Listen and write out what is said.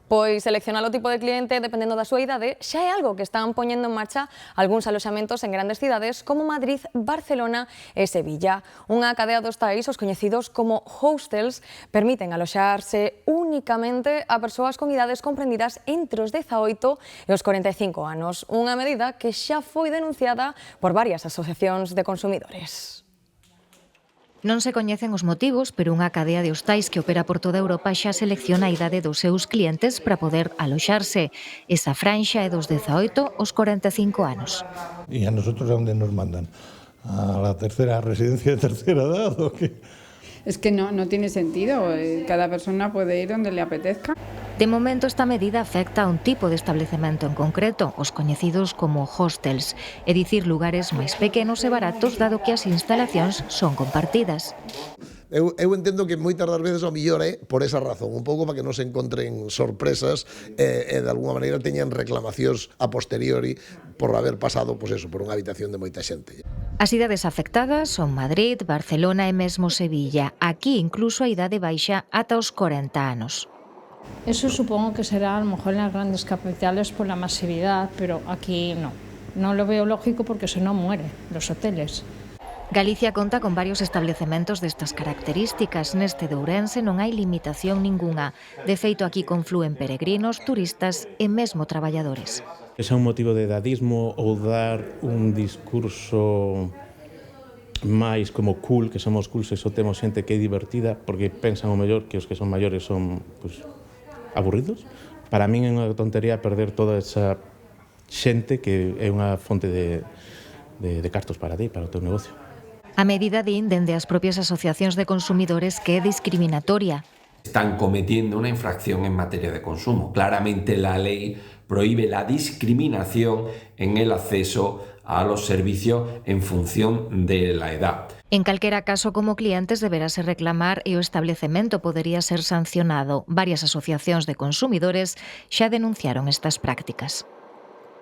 Pois seleccionar o tipo de cliente dependendo da súa idade xa é algo que están poñendo en marcha algúns aloxamentos en grandes cidades como Madrid, Barcelona e Sevilla. Unha cadea de hostais, os coñecidos como hostels, permiten aloxarse únicamente a persoas con idades comprendidas entre os 18 e os 45 anos, unha medida que xa foi denunciada por varias asociacións de consumidores. Non se coñecen os motivos, pero unha cadea de hostais que opera por toda Europa xa selecciona a idade dos seus clientes para poder aloxarse. Esa franxa é dos 18 aos 45 anos. ¿Y a nosotros a dónde nos mandan? ¿A la tercera residencia de tercera edad o qué? Es que no tiene sentido, cada persona puede ir donde le apetezca. De momento, esta medida afecta a un tipo de establecemento en concreto, os coñecidos como hostels, é dicir, lugares máis pequenos e baratos, dado que as instalacións son compartidas. Eu entendo que moitas das veces ao millor é por esa razón, un pouco para que non se encontren sorpresas e de alguna maneira teñan reclamacións a posteriori por haber pasado, pois eso, por unha habitación de moita xente. As cidades afectadas son Madrid, Barcelona e mesmo Sevilla. Aquí incluso a idade baixa ata os 40 anos. Eso supongo que será a lo mejor en las grandes capitales por la masividad, pero aquí no. No lo veo lógico porque si no mueren los hoteles. Galicia conta con varios estabelecementos destas características. Neste de Ourense non hai limitación ningunha. De feito, aquí conflúen peregrinos, turistas e mesmo traballadores. Ese é un motivo de edadismo ou dar un discurso máis como cool, que somos cool se só temos xente que é divertida, porque pensan o mellor que os que son maiores son pues, aburridos. Para min é unha tontería perder toda esa xente que é unha fonte de cartos para ti, para o teu negocio. A medida din dende as propias asociacións de consumidores que é discriminatoria. Están cometiendo una infracción en materia de consumo. Claramente la ley prohíbe la discriminación en el acceso a los servicios en función de la edad. En calquera caso, como clientes deberase reclamar e o establecemento podería ser sancionado. Varias asociacións de consumidores xa denunciaron estas prácticas.